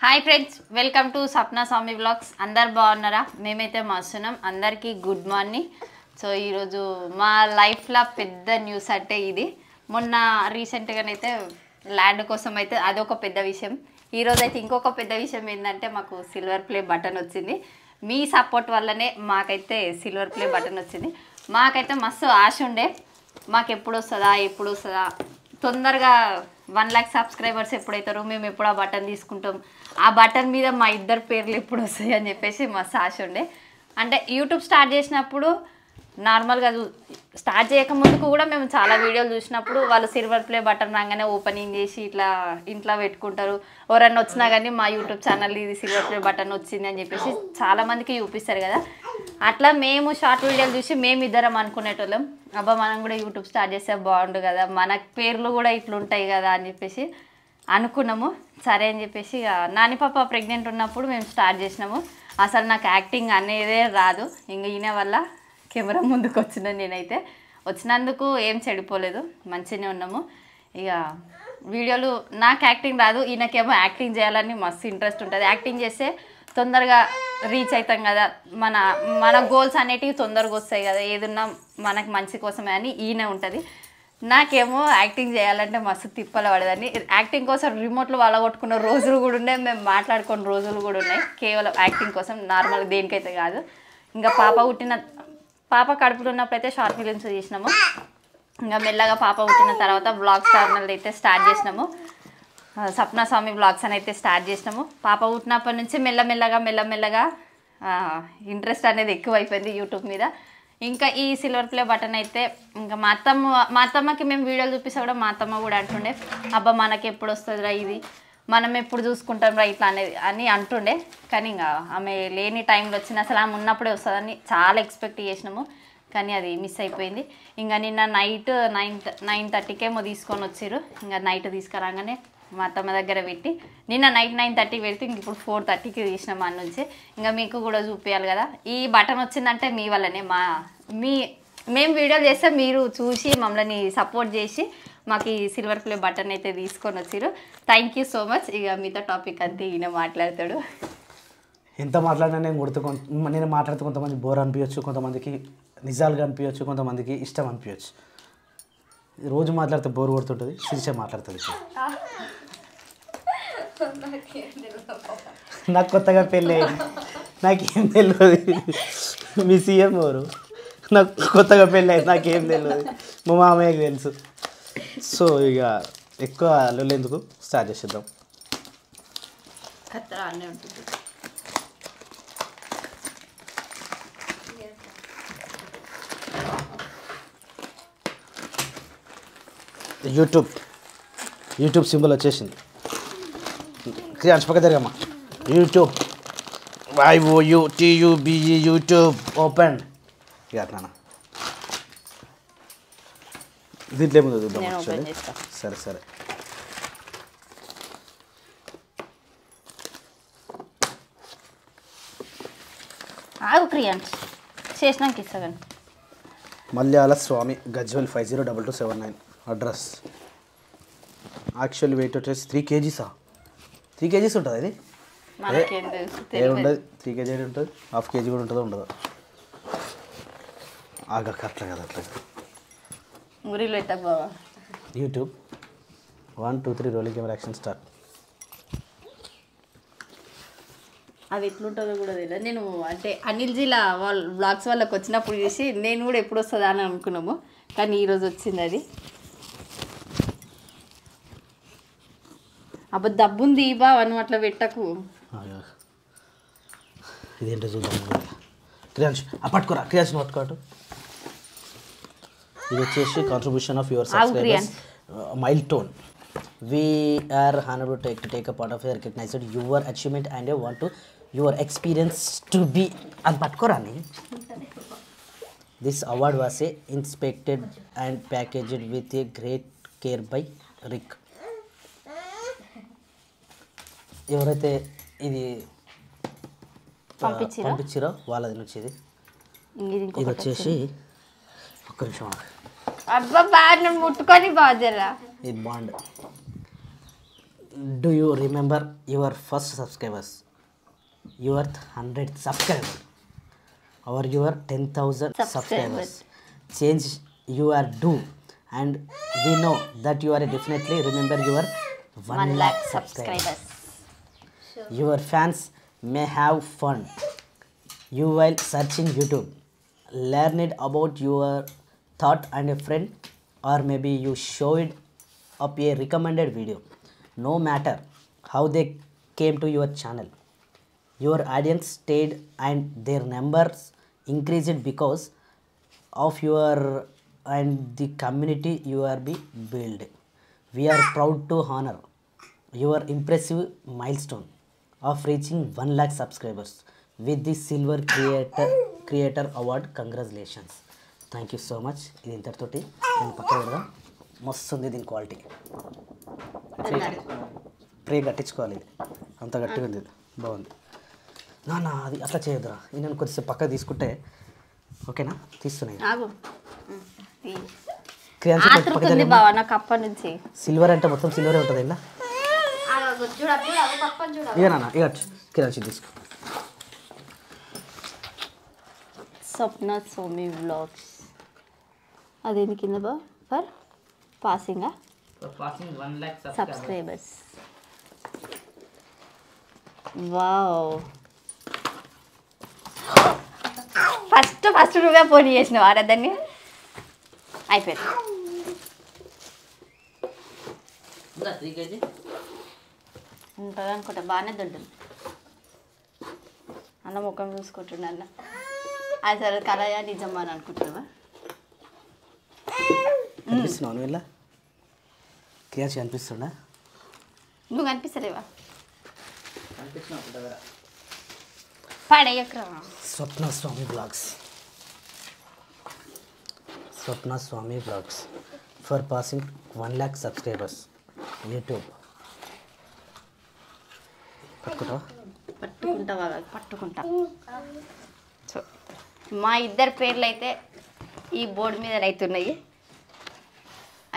Hi friends, welcome to Sapna Swamy vlogs. అందరు బాగున్నారా? మేమైతే మస్తున్నాం. అందరికీ గుడ్ మార్నింగ్. సో ఈరోజు మా లైఫ్లో పెద్ద న్యూస్ అంటే ఇది. మొన్న రీసెంట్గానైతే ల్యాండ్ కోసం అయితే అదొక పెద్ద విషయం. ఈరోజు అయితే ఇంకొక పెద్ద విషయం ఏంటంటే మాకు సిల్వర్ ప్లే బటన్ వచ్చింది. మీ సపోర్ట్ వల్లనే మాకైతే సిల్వర్ ప్లే బటన్ వచ్చింది. మాకైతే మస్తు ఆశ ఉండే, మాకు ఎప్పుడు వస్తుందా తొందరగా 1 lakh సబ్స్క్రైబర్స్ ఎప్పుడైతారో మేము ఎప్పుడు ఆ బటన్ తీసుకుంటాం, ఆ బటన్ మీద మా ఇద్దరు పేర్లు ఎప్పుడు వస్తాయి అని చెప్పేసి మస్తు ఆశ ఉండే. అంటే యూట్యూబ్ స్టార్ట్ చేసినప్పుడు నార్మల్గా స్టార్ట్ చేయకముందుకు కూడా మేము చాలా వీడియోలు చూసినప్పుడు వాళ్ళు సిల్వర్ ప్లే బటన్ రాగానే ఓపెనింగ్ చేసి ఇట్లా ఇంట్లో పెట్టుకుంటారు. ఎవరన్నా వచ్చినా కానీ మా యూట్యూబ్ ఛానల్ ఇది సిల్వర్ ప్లే బటన్ వచ్చింది అని చెప్పేసి చాలామందికి చూపిస్తారు కదా. అట్లా మేము షార్ట్ వీడియోలు చూసి మేమిద్దరం అనుకునేటోళ్ళం, అబ్బా మనం కూడా యూట్యూబ్ స్టార్ట్ చేస్తే బాగుండు కదా, మన పేర్లు కూడా ఇట్లుంటాయి కదా అని చెప్పేసి అనుకున్నాము. సరే అని చెప్పేసి నాని పాప ప్రెగ్నెంట్ ఉన్నప్పుడు మేము స్టార్ట్ చేసినాము. అసలు నాకు యాక్టింగ్ అనేదే రాదు. ఇంక ఈయన వల్ల కెమెరా ముందుకు వచ్చినాను. నేనైతే వచ్చినందుకు ఏం చెడిపోలేదు, మంచిగానే ఉన్నాము. ఇక వీడియోలు నాకు యాక్టింగ్ రాదు, ఈయనకేమో యాక్టింగ్ చేయాలని మస్తు ఇంట్రెస్ట్ ఉంటుంది. యాక్టింగ్ చేస్తే తొందరగా రీచ్ అవుతాం కదా, మన గోల్స్ అనేటివి తొందరగా వస్తాయి కదా, ఏదున్నా మనకు మంచి కోసమే అని ఈయన ఉంటుంది. నాకేమో యాక్టింగ్ చేయాలంటే మస్తు తిప్పలు పడదని, యాక్టింగ్ కోసం రిమోట్లు వలగొట్టుకున్న రోజులు కూడా ఉన్నాయి, మేము మాట్లాడుకున్న రోజులు కూడా ఉన్నాయి. కేవలం యాక్టింగ్ కోసం, నార్మల్గా దేనికైతే కాదు. ఇంకా పాప కడుపులో ఉన్నప్పుడు అయితే షార్ట్ ఫిలిమ్స్ చేసినాము. ఇంకా మెల్లగా పాప పుట్టిన తర్వాత వ్లాగ్స్ ఛానల్ అయితే స్టార్ట్ చేసినాము. సప్నా స్వామి వ్లాగ్స్ అని అయితే స్టార్ట్ చేసినాము. పాప పుట్టినప్పటి నుంచి మెల్లమెల్లగా ఇంట్రెస్ట్ అనేది ఎక్కువ అయిపోయింది యూట్యూబ్ మీద. ఇంకా ఈ సిల్వర్ ప్లే బటన్ అయితే ఇంకా మా అత్తమ్మకి మేము వీడియోలు చూపిస్తే కూడా మా అత్తమ్మ కూడా అంటుండే, అబ్బా మనకి ఎప్పుడు వస్తుందిరా ఇది, మనం ఎప్పుడు చూసుకుంటాం రా ఇట్లా అనేది అని అంటుండే. కానీ ఇంకా ఆమె లేని టైంలో వచ్చింది, అసలు ఆమె ఉన్నప్పుడే వస్తుందని చాలా ఎక్స్పెక్ట్ చేసినాము. కానీ అది మిస్ అయిపోయింది. ఇంకా నిన్న నైట్ 9:30కేమో తీసుకొని వచ్చారు. ఇంకా నైట్ తీసుకురాగానే మా అత్తమ్మ దగ్గర పెట్టి నిన్న నైట్ 9:30కి పెడితే ఇంక ఇప్పుడు 4:30కి తీసినాం అన్న నుంచి. ఇంకా మీకు కూడా చూపించాలి కదా. ఈ బటన్ వచ్చిందంటే మీ వల్లనే. మేము వీడియోలు చేస్తే మీరు చూసి మమ్మల్ని సపోర్ట్ చేసి మాకు ఈ సిల్వర్ ప్లే బటన్ అయితే తీసుకొని వచ్చారు. Thank you so much. ఇక మీతో టాపిక్ అంతే ఈయన మాట్లాడతాడు. ఎంత మాట్లాడినా నేను మాట్లాడితే కొంతమంది బోర్ అనిపించచ్చు, కొంతమందికి నిజాలుగా అనిపించచ్చు, కొంతమందికి ఇష్టం అనిపించచ్చు. రోజు మాట్లాడితే బోర్ కొడుతుంటుంది, శిరీష మాట్లాడుతుంది. నాకు కొత్తగా పెళ్ళి, నాకేం తెలియదు. మీ సీఎం ఎవరు? నాకు కొత్తగా పెళ్ళి అయింది, నాకేం తెలియదు, మా మామయ్యకి తెలుసు. సో ఇక ఎక్కువ లొల్లేందుకు స్టార్ట్ చేసేద్దాం. యూట్యూబ్ సింబల్ వచ్చేసింది. క్రియాన్స్ పక్క జరగమ్మా. YouTube YOUTUBE YouTube open. ఇక అట్లా దీంట్లో ఏముందో చూద్దాం. సరే ఆగు క్రియాన్స్, చేసినాక ఇస్తాను. మల్యాల స్వామి, గజ్వెల్ 502279 అడ్రస్. యాక్చువల్ వెయిట్ వచ్చేసి 3 kgs. 3 kgs ఉంటుంది అది? ఉండదు. 3 kg ఉంటుంది, 1/2 kg కూడా ఉంటుందో ఉండదు. అట్లా కదా, అట్లా YouTube 1 2 3 rolling camera action start. అది ఎట్లుంటుందో కూడా తెలియదు. నేను అంటే అనిల్ జిలా వాళ్ళ బ్లాగ్స్ వాళ్ళకి వచ్చినప్పుడు చూసి నేను కూడా ఎప్పుడు వస్తుందా అని అనుకున్నాము. కానీ ఈరోజు వచ్చింది అది. అబ్బా దబ్బుంది బా అని అట్లా పెట్టకు. ఇదేంటో చూద్దాం. క్రియాన్స్ పట్టుకోరా, క్రియాన్స్ పట్టుకోటు. ఇది వచ్చేసి contribution of your subscribers mile tone. We are honored to take a part of recognized your achievement and want to your experience to be Patkorani. This award was inspected and packaged with a great care by Rick. ఎవరైతే ఇది పంపించారో వాళ్ళది వచ్చేది. ఇది వచ్చేసి ఒక్క నిమిషం. అబ్బా బాగా ముట్టుకొని బాజరా. ఇది bond. Do you remember your first subscribers? Your 100 subscribers or your 10,000 subscribers. Change your do, and we know that you are definitely remember your 1 lakh subscribers. Your fans may have fun you while searching YouTube, learn it about your thought and a friend, or maybe you showed up a recommended video. No matter how they came to your channel, your audience stayed and their numbers increased because of your and the community you are be built. We are proud to honor your impressive milestone of reaching 1 lakh subscribers with the Silver Creator Award. Congratulations. Thank you so much. ఇది ఇంతటితోటి నేను పక్కన పెడదాం. మస్తు ఉంది దీని quality. ప్రే కట్టించుకోవాలి. ఇది అంత గట్టిగా ఉంది. ఇది బాగుంది. నా అది అట్లా చేయొద్దురా. ఇది నేను కొద్దిసేపు పక్కకు తీసుకుంటే ఓకేనా? తీస్తున్నాయి. సిల్వర్ అంటే మొత్తం సిల్వరే ఉంటుంది ఇలా. ఇక నాన్న ఇక కిరాచి తీసుకో. స్వప్న సోమి వ్లాగ్స్ అదేంది కింద బా ఫర్ పాసింగా సబ్స్క్రైబర్స్. వావ్, ఫస్ట్ నువ్వే పోనీ చేసినావు ఆరాధాన్ని. అయిపోయింది. ఉంటుంది అనుకుంటా. బాగానే దొడ్డుంది. అన్న ముఖం చూసుకుంటున్నా. అన్న అసలు కలయా నిజమా అని అనుకుంటున్నావా? కనిపిస్తున్నావు ఇలా క్రియాచి కనిపిస్తుందా? నువ్వు కనిపిస్తలేవా? పాడేయక్రా. Swapna Swami blogs. Swapna Swami blogs for passing 1 lakh subscribers YouTube. పట్టుకుంటా. సో మా ఇద్దరు పేర్లు అయితే ఈ బోర్డు మీద అవుతున్నాయి.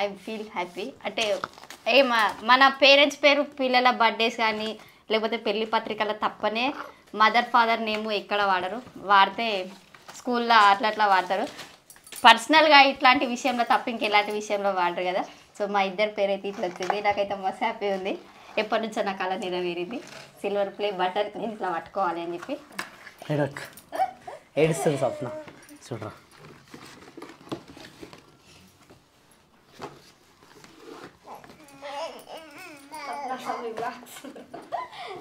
I feel happy. అంటే మన పేరెంట్స్ పేరు పిల్లల బర్త్డేస్ కానీ లేకపోతే పెళ్లి పత్రికల తప్పనే మదర్ ఫాదర్ నేము ఎక్కడ వాడరు. వాడితే స్కూల్లో అట్లా వాడతారు. పర్సనల్గా ఇట్లాంటి విషయంలో తప్ప ఇంకెలాంటి విషయంలో వాడరు కదా. సో మా ఇద్దరు పేరు అయితే ఇట్లా వచ్చింది. నాకైతే మస్తు హ్యాపీ ఉంది. ఎప్పటి నుంచో నా కళ నెరవేరింది. సిల్వర్ ప్లే బటన్ నేను ఇట్లా పట్టుకోవాలి అని చెప్పి. ఏడుస్తుంది స్వప్న చూడరా.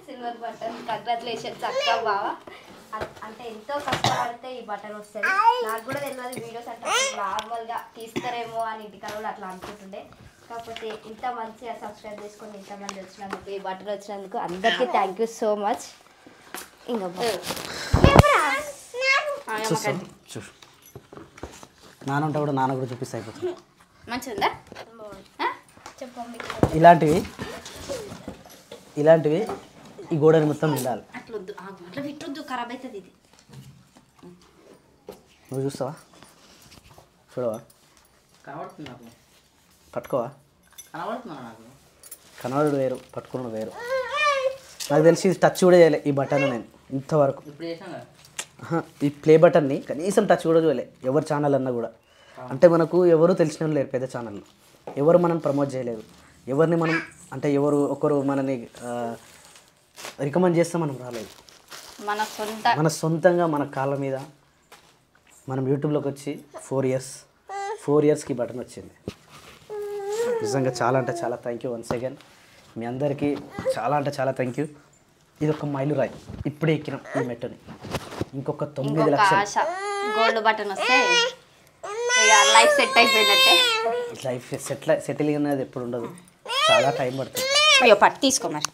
Silver button. కంగ్రాచులేషన్స్ అక్క బావ. అంటే ఎంతో కష్టపడితే ఈ బటన్ వస్తుంది. నాకు కూడా తెలియదు వీడియోస్ అంటే నార్మల్గా తీస్తారేమో అని ఇంటికాడ కూడా అట్లా అనుకుంటుండే. కాకపోతే ఇంత మంచిగా సబ్స్క్రైబ్ చేసుకొని ఇంతమంది వచ్చినందుకు, ఈ బటన్ వచ్చినందుకు అందరికీ థ్యాంక్ యూ సో మచ్. ఇంకా చూడు నాన్న ఉంటే కూడా నాన్న కూడా చూపిస్తే అయిపోతుంది. మంచిగా ఇలాంటివి ఈ గోడని మొత్తం నిండాలి. అట్లొద్దు, అట్లా పెట్టొద్దు, ఖరాబ్ అవుతుంది ఇది. నువ్వు చూస్తావా? చూడవా? కనబడుతుంది నాకు. పట్టుకోవా? కనబడుతున్నా నాకు. కనబడు వేరు, పట్టుకున్నాడు వేరు. నాకు తెలిసి టచ్ కూడా చేయలే ఈ బటన్ నేను ఇంతవరకు. ఇప్పుడు చేసాం కదా ఈ ప్లే బటన్ని కనీసం టచ్ కూడా చూడలే ఎవరి ఛానల్ అన్నా కూడా. అంటే మనకు ఎవరు తెలిసిన వాళ్ళు లేరు పెద్ద ఛానల్లో. ఎవరు మనం ప్రమోట్ చేయలేదు. ఎవరిని మనం అంటే ఒకరు మనని రికమెండ్ చేస్తే మనం రాలేదు. మన సొంతంగా మన కాళ్ళ మీద మనం యూట్యూబ్లోకి వచ్చి 4 ఇయర్స్కి బటన్ వచ్చింది. నిజంగా చాలా అంటే చాలా థ్యాంక్ యూ వన్స్ అగైన్. మీ అందరికీ చాలా అంటే చాలా థ్యాంక్ యూ. ఇది ఒక మైలురాయి. ఇప్పుడే ఎక్కినాం ఈ మెట్టుని. ఇంకొక 9 లక్షలు గోల్డ్ బటన్ వస్తే లైఫ్ సెట్ అయిపోయినట్టే. లైఫ్ సెటిల్ అనేది ఎప్పుడు ఉండదు, చాలా టైం పడుతుంది. అయ్యో పట్టు తీసుకో. మరి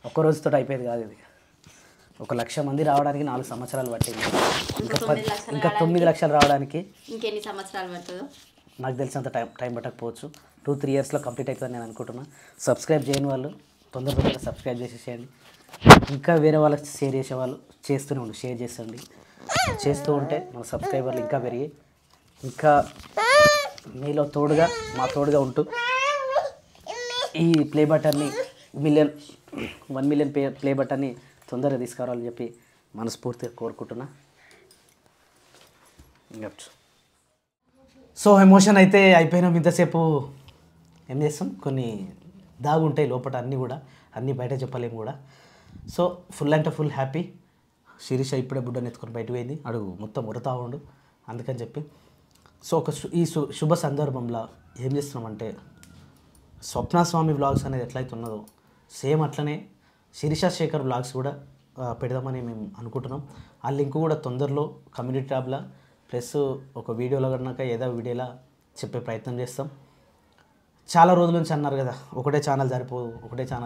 ఒక్క రోజుతో అయిపోయేది కాదు ఇది. 1 లక్ష మంది రావడానికి 4 సంవత్సరాలు పట్టింది. ఇంకా 9 లక్షలు రావడానికి ఇంకెన్ని సంవత్సరాలు పడుతుందో నాకు తెలిసినంత టైం పట్టకపోవచ్చు. 2-3 ఇయర్స్లో కంప్లీట్ అవుతుందని నేను అనుకుంటున్నా. సబ్స్క్రైబ్ చేయని వాళ్ళు తొందరగా సబ్స్క్రైబ్ చేసేసేయండి. ఇంకా వేరే వాళ్ళకి షేర్ చేసేవాళ్ళు చేస్తూనే ఉండు, షేర్ చేసండి. చేస్తూ ఉంటే మన సబ్స్క్రైబర్లు ఇంకా పెరిగి ఇంకా మీలో తోడుగా మా తోడుగా ఉంటూ ఈ ప్లే బటన్ని 1 మిలియన్ ప్లే బటన్ని తొందరగా తీసుకురావాలని చెప్పి మనస్ఫూర్తిగా కోరుకుంటున్నా. సో ఎమోషన్ అయితే అయిపోయినాం. ఇంతసేపు ఏం చేస్తాం, కొన్ని దాగుంటాయి లోపల, అన్నీ బయట చెప్పలేము కూడా. సో ఫుల్ అంటే ఫుల్ హ్యాపీ. శిరీష ఇప్పుడే బుడ్డని ఎత్తుకొని బయట పోయింది, అడుగు మొత్తం ఉరతా ఉండు అందుకని చెప్పి. సో ఈ శుభ సందర్భంలో ఏం చేస్తున్నామంటే, స్వప్నస్వామి వ్లాగ్స్ అనేది ఎట్లయితే ఉన్నదో సేమ్ అట్లనే శిరీష శేఖర్ వ్లాగ్స్ కూడా పెడదామని మేము అనుకుంటున్నాం. ఆ లింక్ కూడా తొందరలో కమ్యూనిటీ ట్యాబ్లో ప్లస్ ఒక వీడియోలో కనుక ఏదో వీడియోలో చెప్పే ప్రయత్నం చేస్తాం. చాలా రోజుల నుంచి అన్నారు కదా ఒకటే ఛానల్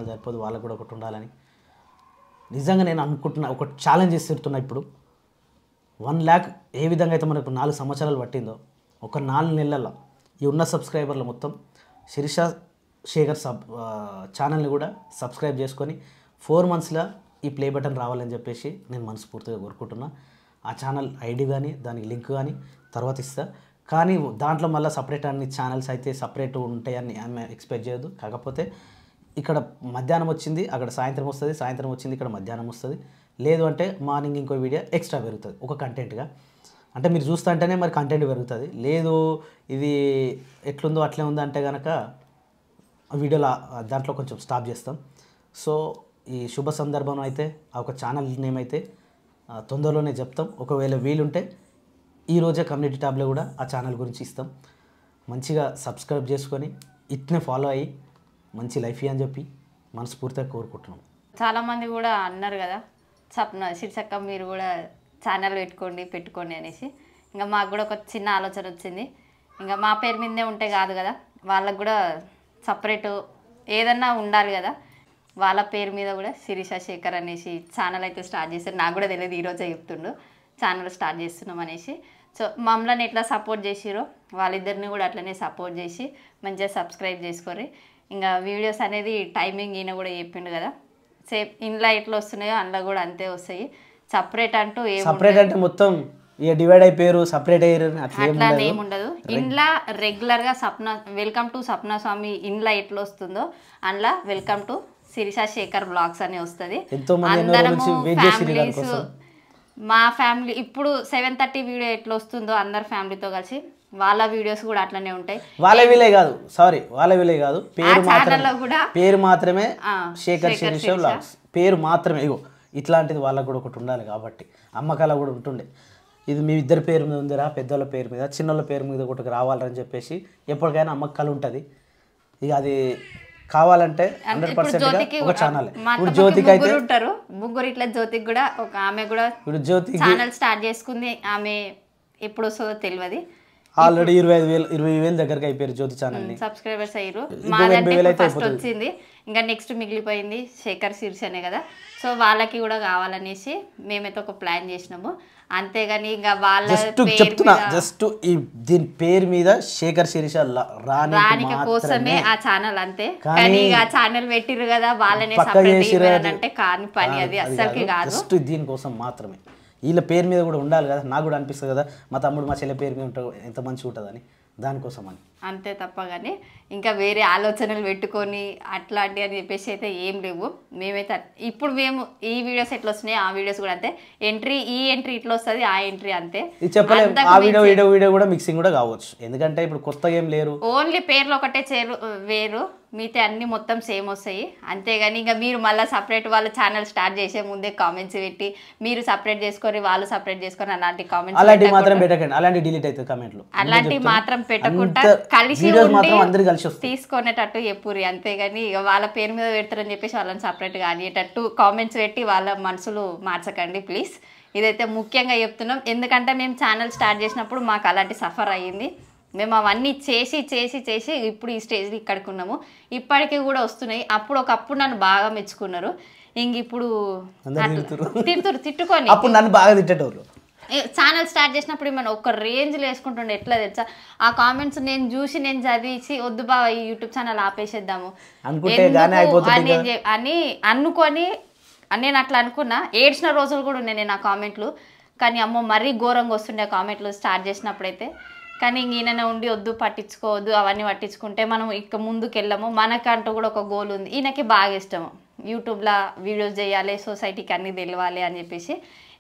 సరిపోదు వాళ్ళకు కూడా ఒకటి ఉండాలని. నిజంగా నేను అనుకుంటున్నా, ఒక ఛాలెంజ్ ఇస్తున్నా. ఇప్పుడు 1 lakh ఏ విధంగా అయితే మనకు 4 సంవత్సరాలు పట్టిందో, ఒక 4 నెలల్లో ఈ ఉన్న సబ్స్క్రైబర్లు మొత్తం శిరీష శేఖర్ ఛానల్ని కూడా సబ్స్క్రైబ్ చేసుకొని 4 monthsలో ఈ ప్లే బటన్ రావాలని చెప్పేసి నేను మనస్ఫూర్తిగా కోరుకుంటున్నా. ఆ ఛానల్ ఐడి కానీ దానికి లింక్ కానీ తర్వాత ఇస్తా. కానీ దాంట్లో మళ్ళీ సపరేట్ అన్ని ఛానల్స్ అయితే సపరేట్ ఉంటాయని ఆమె ఎక్స్పెక్ట్ చేయదు. కాకపోతే ఇక్కడ మధ్యాహ్నం వచ్చింది, అక్కడ సాయంత్రం వస్తుంది, సాయంత్రం వచ్చింది, ఇక్కడ మధ్యాహ్నం వస్తుంది. లేదు అంటే మార్నింగ్ ఇంకో వీడియో ఎక్స్ట్రా పెరుగుతుంది ఒక కంటెంట్గా. అంటే మీరు చూస్తా అంటేనే మరి కంటెంట్ పెరుగుతుంది. లేదు ఇది ఎట్లుందో అట్లే ఉందో అంటే కనుక వీడియోలో దాంట్లో కొంచెం స్టాప్ చేస్తాం. సో ఈ శుభ సందర్భం అయితే ఆ ఒక ఛానల్ నేమ్ అయితే తొందరలోనే చెప్తాం. ఒకవేళ వీలుంటే ఈరోజే కమ్యూనిటీ ట్యాబ్లో కూడా ఆ ఛానల్ గురించి ఇస్తాం. మంచిగా సబ్స్క్రైబ్ చేసుకొని ఇట్నే ఫాలో అయ్యి మంచి లైఫ్ అని చెప్పి మనస్ఫూర్తిగా కోరుకుంటున్నాం. చాలామంది కూడా అన్నారు కదా శిరీషక్క మీరు కూడా ఛానల్ పెట్టుకోండి అనేసి. ఇంకా మాకు కూడా ఒక చిన్న ఆలోచన వచ్చింది. ఇంకా మా పేరు మీదనే ఉంటే కాదు కదా, వాళ్ళకు కూడా సపరేట్ ఏదన్నా ఉండాలి కదా. వాళ్ళ పేరు మీద కూడా శిరీష శేఖర్ అనేసి ఛానల్ అయితే స్టార్ట్ చేశారు. నాకు కూడా తెలియదు, ఈరోజే చెప్తుండు ఛానల్ స్టార్ట్ చేస్తున్నాం అనేసి. సో మమ్మల్ని ఎట్లా సపోర్ట్ చేసిరో వాళ్ళిద్దరిని కూడా అట్లనే సపోర్ట్ చేసి మంచిగా సబ్స్క్రైబ్ చేసుకోరి. ఇంకా వీడియోస్ అనేది టైమింగ్ ఈయన కూడా చెప్పిండు కదా, సేమ్ ఇంట్లో ఎట్లా వస్తున్నాయో అందులో కూడా అంతే వస్తాయి. సపరేట్ అంటూ సపరేట్ అంటే మొత్తం ఇక డివైడ్ అయిపోయారు, సపరేట్ అయ్యారు అట్లా ఏముండదు. ఇంట్లో రెగ్యులర్గా వెల్కమ్ టు స్వప్నస్వామి ఇంట్లో ఎట్లా వస్తుందో అందులో welcome to Sirisha Shekhar blogs అని వస్తుంది. అందరము ఫ్యామిలీస్, మా ఫ్యామిలీ ఇప్పుడు 7:30 వీడియో ఎట్లా వస్తుందో అందరు ఫ్యామిలీతో కలిసి వాళ్ళ వీడియోస్ కూడా అట్లనే ఉంటాయి. వాళ్ళ వీలే కాదు పేరు మాత్రమే శేఖర్ శిరీష వ్లాగ్స్ పేరు మాత్రమే. ఇగో ఇట్లాంటిది వాళ్ళకు కూడా ఒకటి ఉండాలి కాబట్టి అమ్మకాల కూడా ఉంటుండే. ఇది మీ ఇద్దరి పేరు మీద ఉందిరా, పెద్దోళ్ళ పేరు మీద చిన్నోళ్ళ పేరు మీద ఒకటి రావాలని చెప్పేసి ఎప్పటికైనా అమ్మకాలు ఉంటుంది. ఇక అది కావాలంటే 100% ఒక ఛానల్. ఇప్పుడు జ్యోతికి అయితే ఉంటారు ముగ్గురు, ఇట్లా జ్యోతికి కూడా ఒక ఆమె కూడా ఇప్పుడు జ్యోతి ఛానల్ స్టార్ట్ చేసుకుంది. ఆమె ఎప్పుడు వస్తుందో తెలియదు. ఆల్రెడీ 20,000 దగ్గరకు అయిపోయారు జ్యోతి ఛానల్ ని సబ్స్క్రైబర్స్ అయ్యారు. మాదంటే ఫస్ట్ వచ్చింది, ఇంకా నెక్స్ట్ మిగిలిపోయింది శేఖర్ శీర్షనే కదా. సో వాళ్ళకి కూడా కావాలనేసి మేమైతే ఒక ప్లాన్ చేసినాము. అంతేగాని ఇంకా వాళ్ళ చెప్తున్నా జస్ట్ ఈ దీని పేరు మీద శేఖర్ శిరీష రానిక కోసమే ఆ ఛానల్ అంతే. కానీ ఆ ఛానల్ పెట్టిరు కదా వాళ్ళనే సపరేట్ అంటే కాని పని, అది అస్సలకి కాదు. జస్ట్ దీనికోసం మాత్రమే. వీళ్ళ పేరు మీద కూడా ఉండాలి కదా, నాకు కూడా అనిపిస్తుంది కదా మా తమ్ముడు మా చెల్లె పేరు మీద ఉంటుంది ఎంత మంచిగా ఉంటుందని, దానికోసం అని అంతే తప్ప. కానీ ఇంకా వేరే ఆలోచనలు పెట్టుకొని అట్లాంటి అని చెప్పేసి అయితే ఏం లేవు. మేమైతే ఇప్పుడు మేము ఈ వీడియోస్ ఎట్లా వస్తున్నాయి ఆ వీడియోస్ కూడా అంతే. ఈ ఎంట్రీ ఇట్లా వస్తుంది, ఆ ఎంట్రీ అంతే. ఇది చెప్పలేము. ఆ వీడియో కూడా మిక్సింగ్ కూడా కావచ్చు, ఎందుకంటే ఇప్పుడు కొత్తగా ఏం లేరు. ఓన్లీ పేర్లు ఒకటే వేరు, మిగతా అన్ని మొత్తం సేమ్ వస్తాయి. అంతేగాని ఇంకా మీరు మళ్ళీ సపరేట్ వాళ్ళ ఛానల్ స్టార్ట్ చేసే ముందే కామెంట్స్ పెట్టి మీరు సపరేట్ చేసుకొని వాళ్ళు సపరేట్ చేసుకొని అలాంటి కామెంట్స్ అలాంటివి మాత్రం పెట్టకండి. అలాంటి డిలీట్ అవుతుంది కామెంట్లు. అలాంటివి మాత్రం పెట్టకుండా కలిసి తీసుకునేటట్టు చెప్పురి. అంతేగాని ఇక వాళ్ళ పేరు మీద పెడతారని చెప్పేసి వాళ్ళని సపరేట్గా అనేటట్టు కామెంట్స్ పెట్టి వాళ్ళ మనసులు మార్చకండి ప్లీజ్. ఇదైతే ముఖ్యంగా చెప్తున్నాం. ఎందుకంటే మేము ఛానల్ స్టార్ట్ చేసినప్పుడు మాకు అలాంటి సఫర్ అయ్యింది. మేము అవన్నీ చేసి చేసి చేసి ఇప్పుడు ఈ స్టేజ్కి ఇక్కడికి ఉన్నాము. ఇప్పటికీ కూడా వస్తున్నాయి. ఒకప్పుడు నన్ను బాగా మెచ్చుకున్నారు, ఇంక ఇప్పుడు తిట్టుకొని అప్పుడు నన్ను బాగా తిట్టేటోళ్ళు. ఛానల్ స్టార్ట్ చేసినప్పుడు మనం ఒక రేంజ్లో వేసుకుంటుండే. ఎట్లా తెలుసా, ఆ కామెంట్స్ నేను చూసి నేను చదివించి వద్దు బావ ఈ యూట్యూబ్ ఛానల్ ఆపేసేద్దాము అని అనుకొని నేను అట్లా అనుకున్నా. ఏడ్చిన రోజులు కూడా ఉన్నాయి నేను ఆ కామెంట్లు. కానీ అమ్మో మరీ ఘోరంగా వస్తుండే ఆ కామెంట్లు స్టార్ట్ చేసినప్పుడైతే. కానీ ఈయననే ఉండి వద్దు పట్టించుకోవద్దు అవన్నీ పట్టించుకుంటే మనం ఇక ముందుకు వెళ్ళము. మనకంటూ కూడా ఒక గోల్ ఉంది. ఈయనకి బాగా ఇష్టము యూట్యూబ్లో వీడియోస్ చేయాలి, సొసైటీకి అన్నీ తెలియాలి అని చెప్పేసి.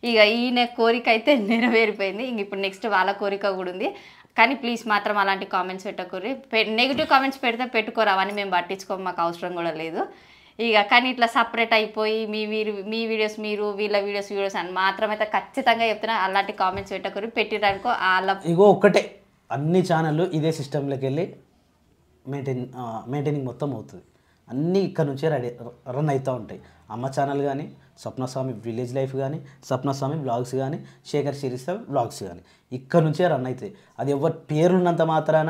ఇక ఈయన కోరిక అయితే నెరవేరిపోయింది. ఇంక ఇప్పుడు నెక్స్ట్ వాళ్ళ కోరిక కూడా ఉంది. కానీ ప్లీజ్ మాత్రం అలాంటి కామెంట్స్ పెట్టకూరి. నెగిటివ్ కామెంట్స్ పెడితే పెట్టుకోరు, అవన్నీ మేము పట్టించుకోము, మాకు అవసరం కూడా లేదు. ఇక కానీ ఇట్లా సపరేట్ అయిపోయి మీ వీడియోస్ మీరు, వీళ్ళ వీడియోస్ అని మాత్రమైతే ఖచ్చితంగా చెప్తున్నా. అలాంటి కామెంట్స్ పెట్టకూరి. పెట్టిరనుకో వాళ్ళ ఇగో ఒక్కటే, అన్ని ఛానళ్ళు ఇదే సిస్టంలోకి వెళ్ళి మెయింటైనింగ్ మొత్తం అవుతుంది. అన్నీ ఇక్కడ నుంచే రన్ అవుతూ ఉంటాయి. అమ్మ ఛానల్ కానీ, స్వప్నస్వామి విలేజ్ లైఫ్ కానీ, స్వప్నస్వామి బ్లాగ్స్ కానీ, శేఖర్ సిరీస్ బ్లాగ్స్ కానీ ఇక్కడ నుంచే రన్ అవుతాయి. అది ఎవరి పేరున్నంత మాత్రాన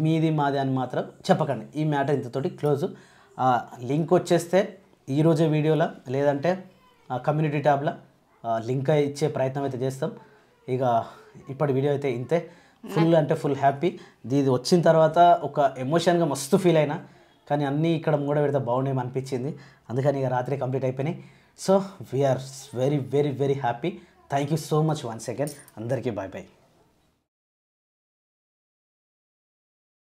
మీది మాది అని మాత్రం చెప్పకండి. ఈ మ్యాటర్ ఇంతతోటి క్లోజ్. లింక్ వచ్చేస్తే ఈరోజే వీడియోలో లేదంటే కమ్యూనిటీ ట్యాబ్లో లింక్ ఇచ్చే ప్రయత్నం అయితే చేస్తాం. ఇక ఇప్పటి వీడియో అయితే ఇంతే. ఫుల్ అంటే ఫుల్ హ్యాపీ. ఇది వచ్చిన తర్వాత ఒక ఎమోషన్గా మస్తు ఫీల్ అయినా, కానీ అన్నీ ఇక్కడ మూడ పెడితే బాగుండేమో అనిపించింది. అందుకని ఇక రాత్రి కంప్లీట్ అయిపోయినాయి. So we are very very very happy. Thank you so much once again. అందరికీ బాయ్ బాయ్.